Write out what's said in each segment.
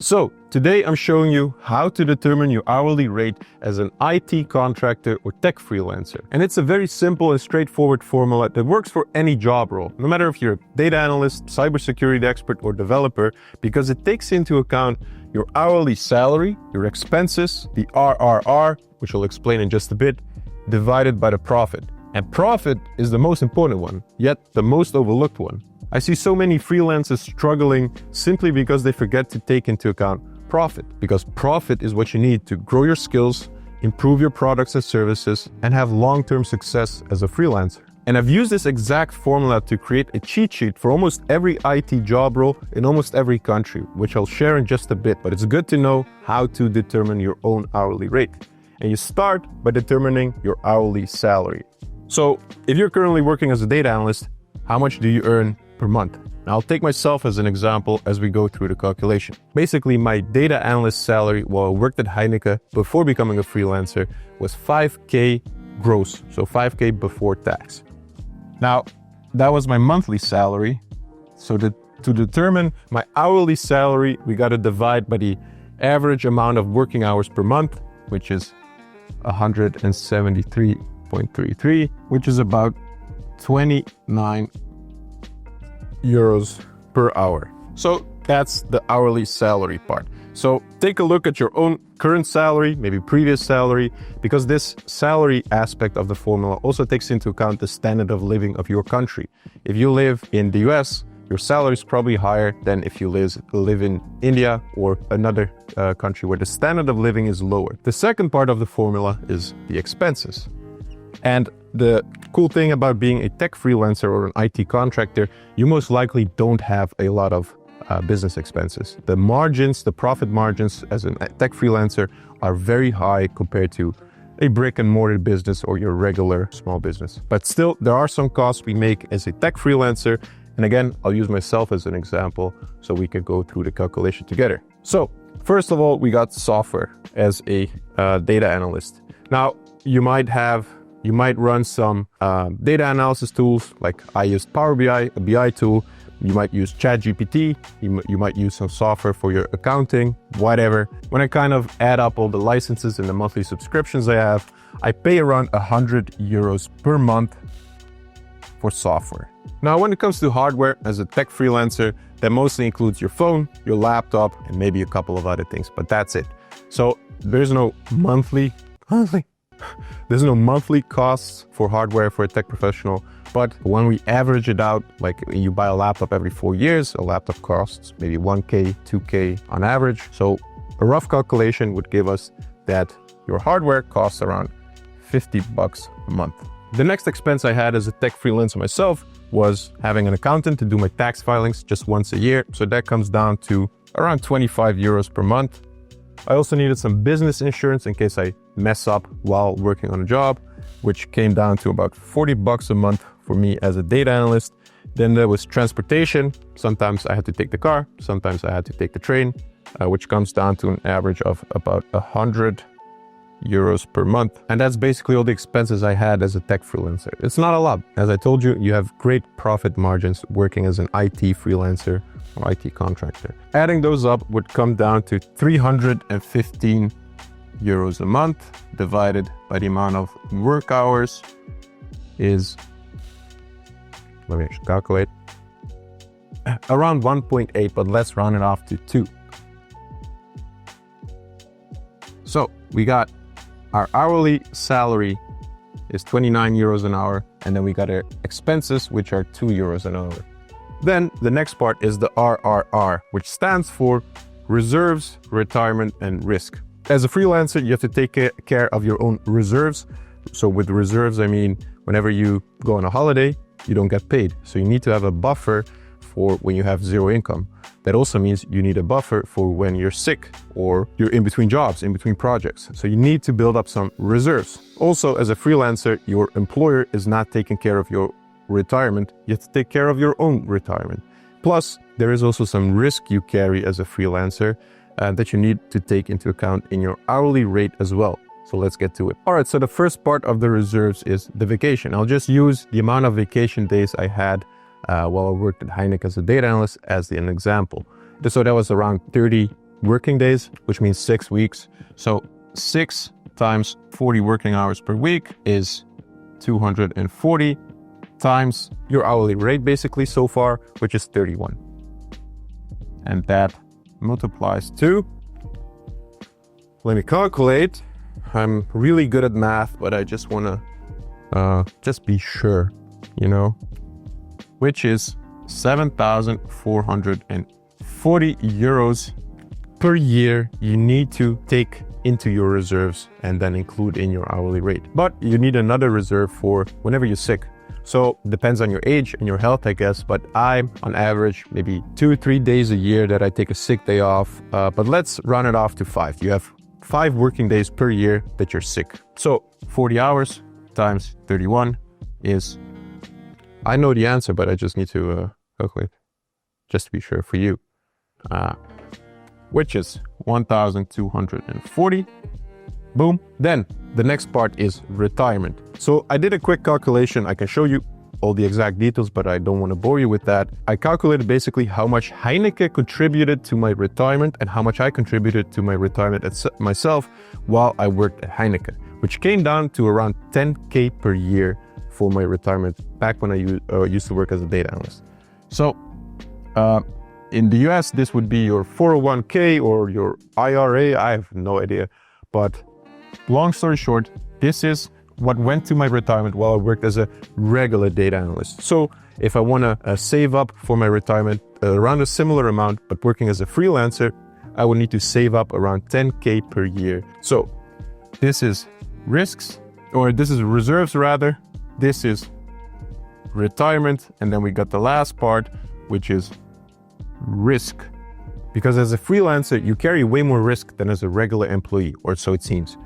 So today I'm showing you how to determine your hourly rate as an IT contractor or tech freelancer. And it's a very simple and straightforward formula that works for any job role, no matter if you're a data analyst, cybersecurity expert, or developer, because it takes into account your hourly salary, your expenses, the RRR, which I'll explain in just a bit, divided by the profit. And profit is the most important one, yet the most overlooked one. I see so many freelancers struggling simply because they forget to take into account profit, because profit is what you need to grow your skills, improve your products and services, and have long-term success as a freelancer. And I've used this exact formula to create a cheat sheet for almost every IT job role in almost every country, which I'll share in just a bit, but it's good to know how to determine your own hourly rate. And you start by determining your hourly salary. So if you're currently working as a data analyst, how much do you earn per month? Now, I'll take myself as an example as we go through the calculation. Basically, my data analyst salary while I worked at Heineken before becoming a freelancer was 5K gross, so 5K before tax. Now, that was my monthly salary. So to determine my hourly salary, we got to divide by the average amount of working hours per month, which is 173.33, which is about 29 euros per hour. So that's the hourly salary part. So take a look at your own current salary, maybe previous salary, because this salary aspect of the formula also takes into account the standard of living of your country. If you live in the US, your salary is probably higher than if you live in India or another country where the standard of living is lower. The second part of the formula is the expenses. And the cool thing about being a tech freelancer or an IT contractor, you most likely don't have a lot of business expenses. The margins, the profit margins as a tech freelancer are very high compared to a brick and mortar business or your regular small business. But still, there are some costs we make as a tech freelancer. And again, I'll use myself as an example so we can go through the calculation together. So first of all, we got software as a data analyst. Now, you might run some data analysis tools, like I used Power BI, a BI tool. You might use ChatGPT. You might use some software for your accounting, whatever. When I kind of add up all the licenses and the monthly subscriptions I have, I pay around 100 euros per month for software. Now, when it comes to hardware as a tech freelancer, that mostly includes your phone, your laptop, and maybe a couple of other things, but that's it. So there's no monthly costs for hardware for a tech professional, but when we average it out, like you buy a laptop every 4 years, a laptop costs maybe 1K, 2K on average. So a rough calculation would give us that your hardware costs around $50 a month. The next expense I had as a tech freelancer myself was having an accountant to do my tax filings just once a year. So that comes down to around 25 euros per month. I also needed some business insurance in case I mess up while working on a job, which came down to about $40 a month for me as a data analyst. Then there was transportation. Sometimes I had to take the car, sometimes I had to take the train, which comes down to an average of about 100 euros per month. And that's basically all the expenses I had as a tech freelancer. It's not a lot. As I told you, you have great profit margins working as an IT freelancer or IT contractor. Adding those up would come down to 315 euros a month divided by the amount of work hours is, let me actually calculate, around 1.8, but let's round it off to 2. So we got our hourly salary is 29 euros an hour, and then we got our expenses, which are 2 euros an hour. Then the next part is the RRR, which stands for reserves, retirement, and risk. As a freelancer, you have to take care of your own reserves. So with reserves, I mean, whenever you go on a holiday, you don't get paid. So you need to have a buffer for when you have zero income. That also means you need a buffer for when you're sick or you're in between jobs, in between projects. So you need to build up some reserves. Also, as a freelancer, your employer is not taking care of your retirement. You have to take care of your own retirement. Plus, there is also some risk you carry as a freelancer that you need to take into account in your hourly rate as well. So let's get to it. All right, so the first part of the reserves is the vacation. I'll just use the amount of vacation days I had while I worked at Heineken as a data analyst as an example. So that was around 30 working days, which means 6 weeks. So 6 times 40 working hours per week is 240 times your hourly rate basically so far, which is 31. And that multiplies to, let me calculate. I'm really good at math, but I just want to just be sure, which is 7,440 euros per year you need to take into your reserves and then include in your hourly rate. But you need another reserve for whenever you're sick. So depends on your age and your health, I guess, but I'm on average maybe 2 or 3 days a year that I take a sick day off. But let's round it off to 5. You have 5 working days per year that you're sick. So 40 hours times 31 is, I know the answer, but I just need to calculate just to be sure for you, which is 1,240. Boom. Then the next part is retirement. So I did a quick calculation. I can show you all the exact details, but I don't want to bore you with that. I calculated basically how much Heineken contributed to my retirement and how much I contributed to my retirement myself while I worked at Heineken, which came down to around 10K per year for my retirement back when I used to work as a data analyst. So in the US, this would be your 401k or your IRA. I have no idea. But long story short, this is what went to my retirement while I worked as a regular data analyst. So if I want to save up for my retirement around a similar amount, but working as a freelancer, I would need to save up around 10K per year. So this is risks, or this is reserves rather. This is retirement. And then we got the last part, which is risk. Because as a freelancer, you carry way more risk than as a regular employee, or so it seems.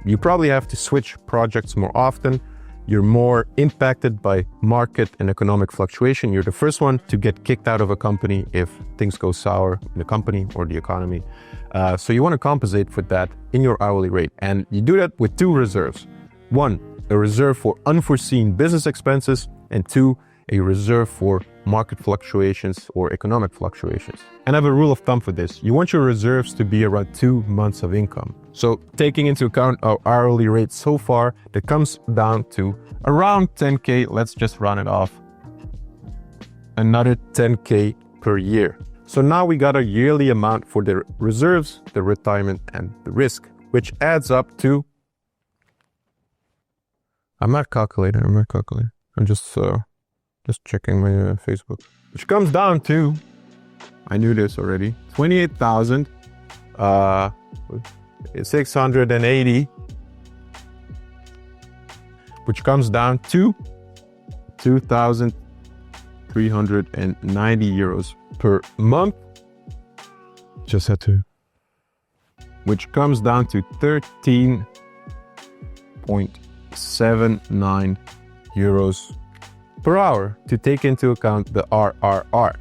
You probably have to switch projects more often. You're more impacted by market and economic fluctuation. You're the first one to get kicked out of a company if things go sour in the company or the economy. So you want to compensate for that in your hourly rate. And you do that with 2 reserves. 1, a reserve for unforeseen business expenses, and 2, a reserve for market fluctuations or economic fluctuations. And I have a rule of thumb for this. You want your reserves to be around 2 months of income. So taking into account our hourly rate so far, that comes down to around 10K. Let's just round it off. Another 10K per year. So now we got a yearly amount for the reserves, the retirement, and the risk, which adds up to, I'm not calculating. I'm just checking my Facebook, which comes down to, I knew this already, 28,680, which comes down to 2,390 euros per month. Just had to, which comes down to 13.79 euros per hour to take into account the RRR.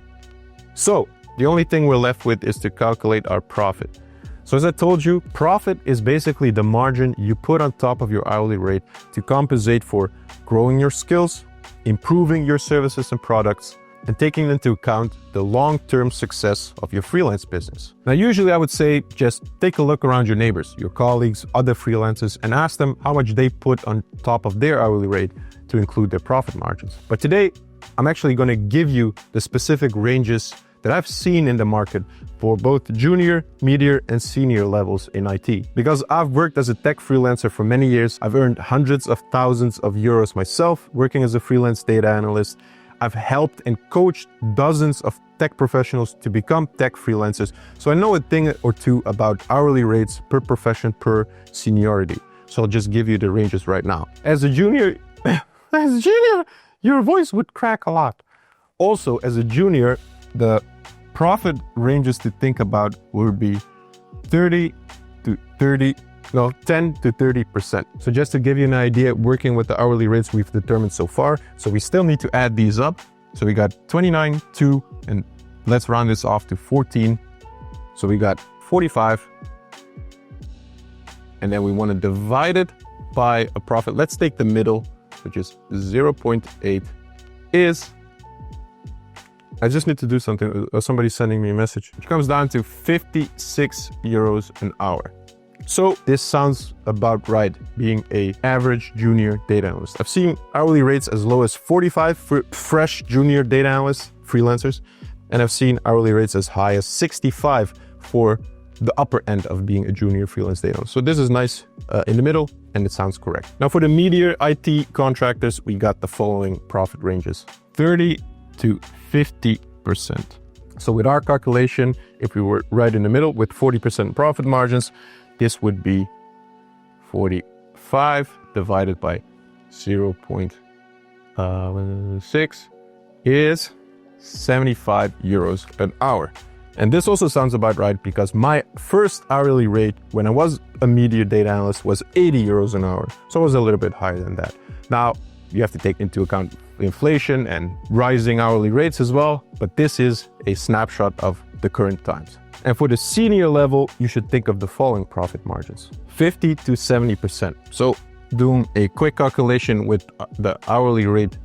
So the only thing we're left with is to calculate our profit. So as I told you, profit is basically the margin you put on top of your hourly rate to compensate for growing your skills, improving your services and products, and taking into account the long-term success of your freelance business. Now, usually I would say just take a look around your neighbors, your colleagues, other freelancers, and ask them how much they put on top of their hourly rate to include their profit margins. But today, I'm actually going to give you the specific ranges that I've seen in the market for both junior, mid-year, and senior levels in IT. Because I've worked as a tech freelancer for many years, I've earned hundreds of thousands of euros myself working as a freelance data analyst. I've helped and coached dozens of tech professionals to become tech freelancers. So I know a thing or two about hourly rates per profession, per seniority. So I'll just give you the ranges right now. As a junior, your voice would crack a lot. Also, as a junior, the profit ranges to think about would be 10 to 30%. So just to give you an idea, working with the hourly rates we've determined so far, so we still need to add these up. So we got 29, 2, and let's round this off to 14. So we got 45. And then we want to divide it by a profit. Let's take the middle, which is 0.8, is I just need to do something. Somebody's sending me a message. It comes down to 56 euros an hour. So this sounds about right, being an average junior data analyst. I've seen hourly rates as low as 45 for fresh junior data analysts, freelancers, and I've seen hourly rates as high as 65 for the upper end of being a junior freelance data analyst. So this is nice in the middle, and it sounds correct. Now for the media IT contractors, we got the following profit ranges: 30 to 50%. So with our calculation, if we were right in the middle with 40% profit margins, this would be 45 divided by 0.6 is 75 euros an hour. And this also sounds about right because my first hourly rate when I was a media data analyst was 80 euros an hour. So it was a little bit higher than that. Now, you have to take into account inflation and rising hourly rates as well, but this is a snapshot of the current times. And for the senior level, you should think of the following profit margins: 50 to 70%. So doing a quick calculation with the hourly rate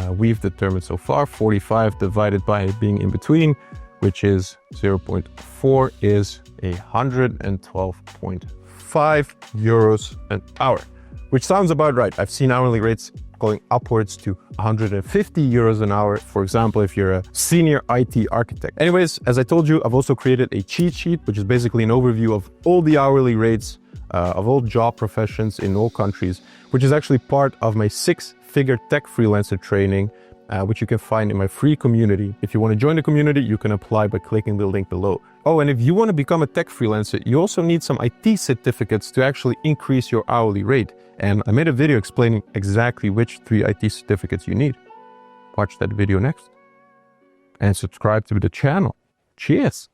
we've determined so far, 45 divided by being in between, which is 0.4, is 112.5 euros an hour, which sounds about right. I've seen hourly rates going upwards to 150 euros an hour, for example, if you're a senior IT architect. Anyways, as I told you, I've also created a cheat sheet, which is basically an overview of all the hourly rates of all job professions in all countries, which is actually part of my 6-figure tech freelancer training, which you can find in my free community. If you want to join the community, you can apply by clicking the link below. Oh, and if you want to become a tech freelancer, you also need some IT certificates to actually increase your hourly rate. And I made a video explaining exactly which 3 IT certificates you need. Watch that video next and subscribe to the channel. Cheers!